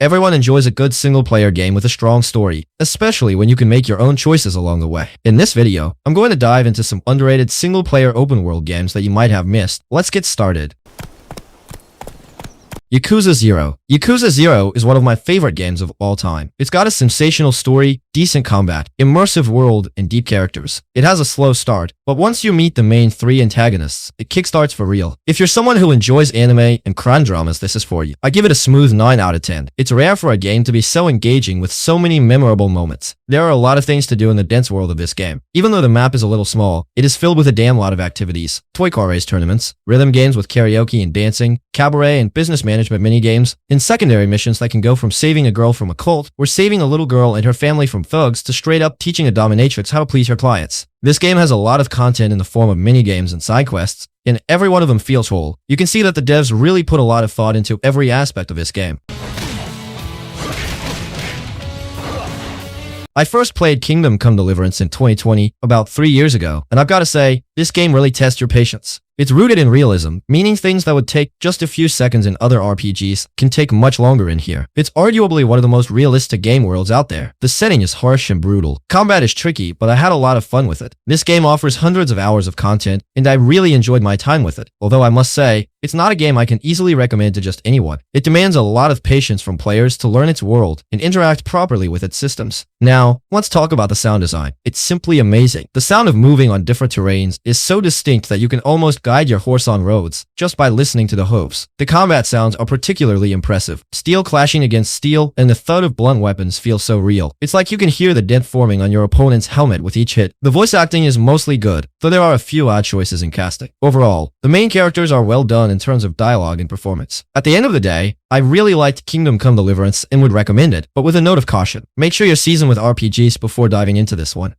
Everyone enjoys a good single-player game with a strong story, especially when you can make your own choices along the way. In this video, I'm going to dive into some underrated single-player open-world games that you might have missed. Let's get started. Yakuza 0. Yakuza 0 is one of my favorite games of all time. It's got a sensational story, decent combat, immersive world, and deep characters. It has a slow start, but once you meet the main three antagonists, it kickstarts for real. If you're someone who enjoys anime and crime dramas, this is for you. I give it a smooth 9 out of 10. It's rare for a game to be so engaging with so many memorable moments. There are a lot of things to do in the dense world of this game. Even though the map is a little small, it is filled with a damn lot of activities. Toy car race tournaments, rhythm games with karaoke and dancing, cabaret and business management minigames, and secondary missions that can go from saving a girl from a cult, or saving a little girl and her family from thugs, to straight up teaching a dominatrix how to please her clients. This game has a lot of content in the form of minigames and side quests, and every one of them feels whole. You can see that the devs really put a lot of thought into every aspect of this game. I first played Kingdom Come Deliverance in 2020, about 3 years ago, and I've got to say, this game really tests your patience. It's rooted in realism, meaning things that would take just a few seconds in other RPGs can take much longer in here. It's arguably one of the most realistic game worlds out there. The setting is harsh and brutal. Combat is tricky, but I had a lot of fun with it. This game offers hundreds of hours of content, and I really enjoyed my time with it. Although I must say, it's not a game I can easily recommend to just anyone. It demands a lot of patience from players to learn its world and interact properly with its systems. Now, let's talk about the sound design. It's simply amazing. The sound of moving on different terrains is so distinct that you can almost guide your horse on roads just by listening to the hooves. The combat sounds are particularly impressive. Steel clashing against steel and the thud of blunt weapons feel so real. It's like you can hear the dent forming on your opponent's helmet with each hit. The voice acting is mostly good, though there are a few odd choices in casting. Overall, the main characters are well done in terms of dialogue and performance. At the end of the day, I really liked Kingdom Come Deliverance and would recommend it, but with a note of caution. Make sure you're seasoned with RPGs before diving into this one.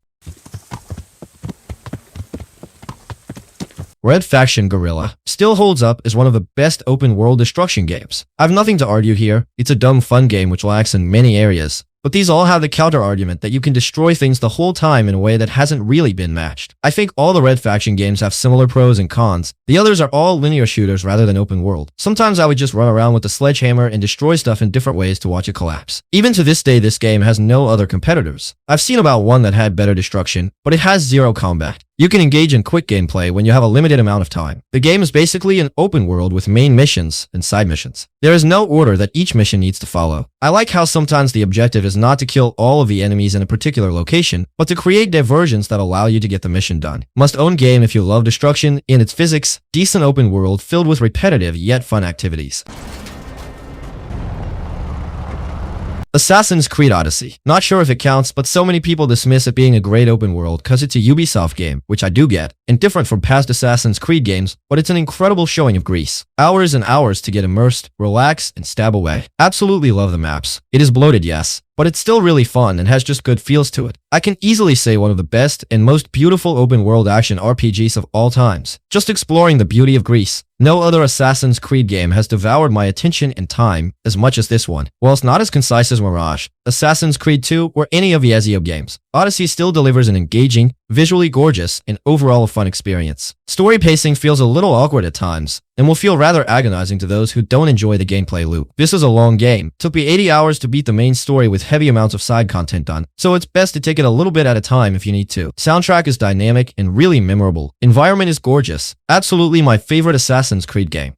Red Faction Guerrilla still holds up as one of the best open-world destruction games. I have nothing to argue here. It's a dumb fun game which lacks in many areas. But these all have the counter-argument that you can destroy things the whole time in a way that hasn't really been matched. I think all the Red Faction games have similar pros and cons. The others are all linear shooters rather than open world. Sometimes I would just run around with the sledgehammer and destroy stuff in different ways to watch it collapse. Even to this day, this game has no other competitors. I've seen about one that had better destruction, but it has zero combat. You can engage in quick gameplay when you have a limited amount of time. The game is basically an open world with main missions and side missions. There is no order that each mission needs to follow. I like how sometimes the objective is not to kill all of the enemies in a particular location, but to create diversions that allow you to get the mission done. Must own game if you love destruction in its physics, decent open world filled with repetitive yet fun activities. Assassin's Creed Odyssey. Not sure if it counts, but so many people dismiss it being a great open world cause it's a Ubisoft game, which I do get, and different from past Assassin's Creed games, but it's an incredible showing of Greece. Hours and hours to get immersed, relax, and stab away. Absolutely love the maps. It is bloated, yes, but it's still really fun and has just good feels to it. I can easily say one of the best and most beautiful open-world action RPGs of all times. Just exploring the beauty of Greece. No other Assassin's Creed game has devoured my attention and time as much as this one. Whilst not as concise as Mirage, Assassin's Creed 2, or any of the Ezio games, Odyssey still delivers an engaging, visually gorgeous, and overall a fun experience. Story pacing feels a little awkward at times, and will feel rather agonizing to those who don't enjoy the gameplay loop. This is a long game. Took me 80 hours to beat the main story with heavy amounts of side content done, so it's best to take it a little bit at a time if you need to. Soundtrack is dynamic and really memorable. Environment is gorgeous. Absolutely my favorite Assassin's Creed game.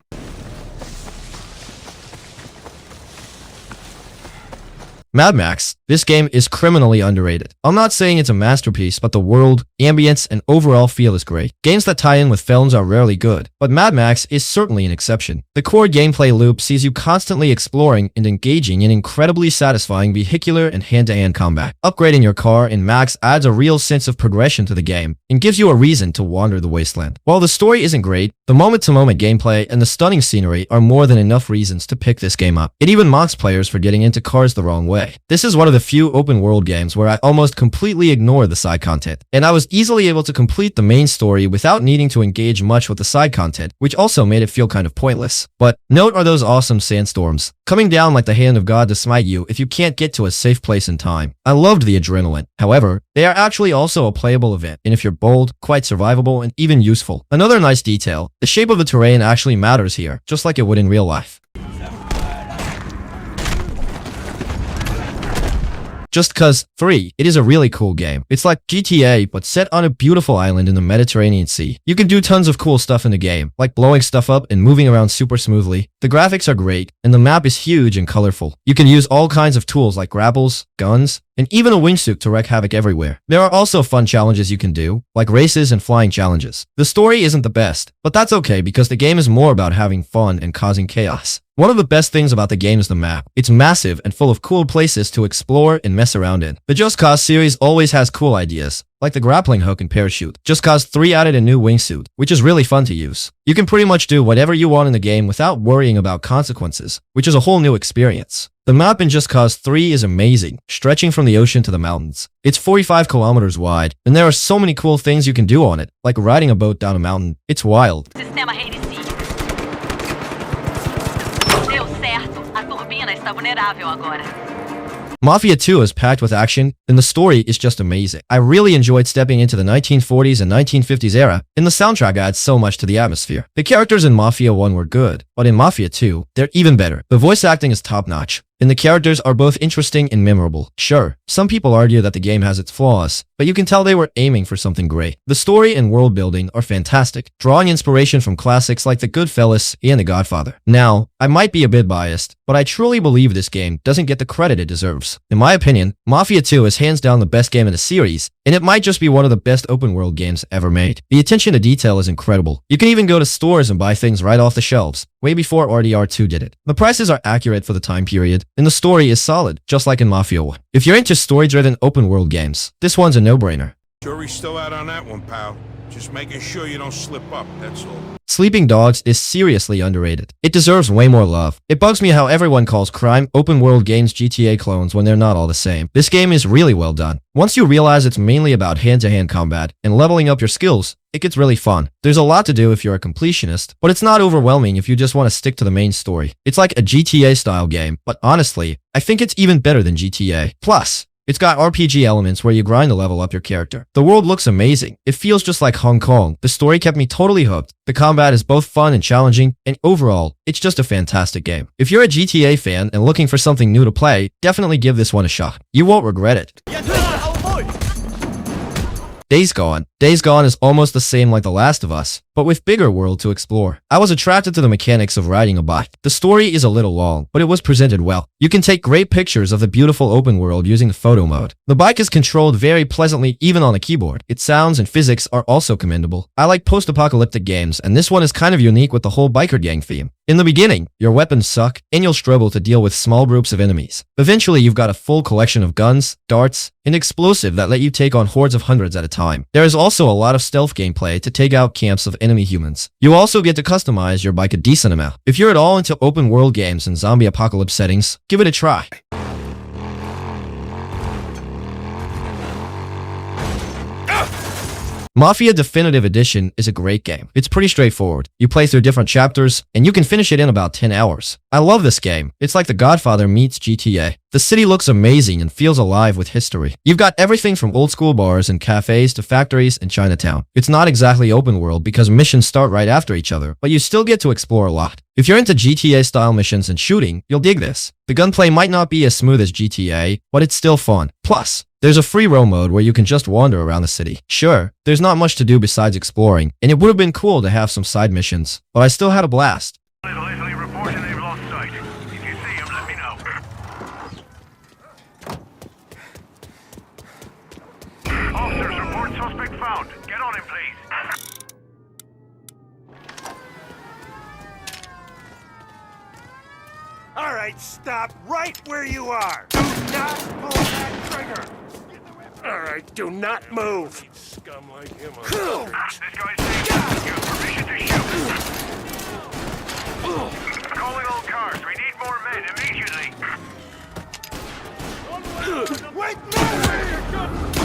Mad Max. This game is criminally underrated. I'm not saying it's a masterpiece, but the world, ambience, and overall feel is great. Games that tie in with films are rarely good, but Mad Max is certainly an exception. The core gameplay loop sees you constantly exploring and engaging in incredibly satisfying vehicular and hand-to-hand combat. Upgrading your car in Max adds a real sense of progression to the game and gives you a reason to wander the wasteland. While the story isn't great, the moment-to-moment gameplay and the stunning scenery are more than enough reasons to pick this game up. It even mocks players for getting into cars the wrong way. This is one of the few open world games where I almost completely ignore the side content, and I was easily able to complete the main story without needing to engage much with the side content, which also made it feel kind of pointless. But note are those awesome sandstorms, coming down like the hand of God to smite you if you can't get to a safe place in time. I loved the adrenaline. However, they are actually also a playable event, and if you're bold, quite survivable, and even useful. Another nice detail, the shape of the terrain actually matters here, just like it would in real life. just cause 3, it is a really cool game. It's like GTA, but set on a beautiful island in the Mediterranean Sea. You can do tons of cool stuff in the game, like blowing stuff up and moving around super smoothly. The graphics are great, and the map is huge and colorful. You can use all kinds of tools like grapples, guns, and even a wingsuit to wreak havoc everywhere. There are also fun challenges you can do, like races and flying challenges. The story isn't the best, but that's okay because the game is more about having fun and causing chaos. One of the best things about the game is the map. It's massive and full of cool places to explore and mess around in. The Just Cause series always has cool ideas, like the grappling hook and parachute. Just Cause 3 added a new wingsuit, which is really fun to use. You can pretty much do whatever you want in the game without worrying about consequences, which is a whole new experience. The map in Just Cause 3 is amazing, stretching from the ocean to the mountains. It's 45 kilometers wide, and there are so many cool things you can do on it, like riding a boat down a mountain. It's wild. Sistema reinicia. Deu certo. A turbina está vulnerável agora. Mafia 2 is packed with action, and the story is just amazing. I really enjoyed stepping into the 1940s and 1950s era, and the soundtrack adds so much to the atmosphere. The characters in Mafia 1 were good, but in Mafia 2, they're even better. The voice acting is top-notch, and the characters are both interesting and memorable. Sure, some people argue that the game has its flaws, but you can tell they were aiming for something great. The story and world building are fantastic, drawing inspiration from classics like The Goodfellas and The Godfather. Now, I might be a bit biased, but I truly believe this game doesn't get the credit it deserves. In my opinion, Mafia 2 is hands down the best game in the series, and it might just be one of the best open world games ever made. The attention to detail is incredible. You can even go to stores and buy things right off the shelves, way before RDR2 did it. The prices are accurate for the time period, and the story is solid, just like in Mafia 1. If you're into story-driven open world games, this one's a no-brainer. Jury's still out on that one, pal. Just making sure you don't slip up, that's all. Sleeping Dogs is seriously underrated. It deserves way more love. It bugs me how everyone calls crime open world games GTA clones when they're not all the same. This game is really well done. Once you realize it's mainly about hand-to-hand combat and leveling up your skills, it gets really fun. There's a lot to do if you're a completionist, but it's not overwhelming if you just want to stick to the main story. It's like a GTA-style game, but honestly, I think it's even better than GTA. Plus, it's got RPG elements where you grind to level up your character. The world looks amazing. It feels just like Hong Kong. The story kept me totally hooked. The combat is both fun and challenging, and overall, it's just a fantastic game. If you're a GTA fan and looking for something new to play, definitely give this one a shot. You won't regret it. Days Gone. Days Gone is almost the same like The Last of Us, but with bigger world to explore. I was attracted to the mechanics of riding a bike. The story is a little long, but it was presented well. You can take great pictures of the beautiful open world using photo mode. The bike is controlled very pleasantly even on the keyboard. Its sounds and physics are also commendable. I like post-apocalyptic games, and this one is kind of unique with the whole biker gang theme. In the beginning, your weapons suck, and you'll struggle to deal with small groups of enemies. Eventually, you've got a full collection of guns, darts, and explosive that let you take on hordes of hundreds at a time. There is also a lot of stealth gameplay to take out camps of enemy humans. You also get to customize your bike a decent amount. If you're at all into open world games and zombie apocalypse settings, give it a try. Mafia Definitive Edition is a great game. It's pretty straightforward. You play through different chapters, and you can finish it in about 10 hours. I love this game. It's like The Godfather meets GTA. The city looks amazing and feels alive with history. You've got everything from old school bars and cafes to factories and Chinatown. It's not exactly open world because missions start right after each other, but you still get to explore a lot. If you're into GTA-style missions and shooting, you'll dig this. The gunplay might not be as smooth as GTA, but it's still fun. Plus, there's a free roam mode where you can just wander around the city. Sure, there's not much to do besides exploring, and it would have been cool to have some side missions, but I still had a blast. Italy reporting they've lost sight. If you see him, let me know. Officers report suspect found. Get on him, please. All right, stop right where you are. Do not pull that trigger. All right, do not move. Scum like him. This guy's safe. You have permission to shoot. Calling all cars. We need more men immediately. Wait, no!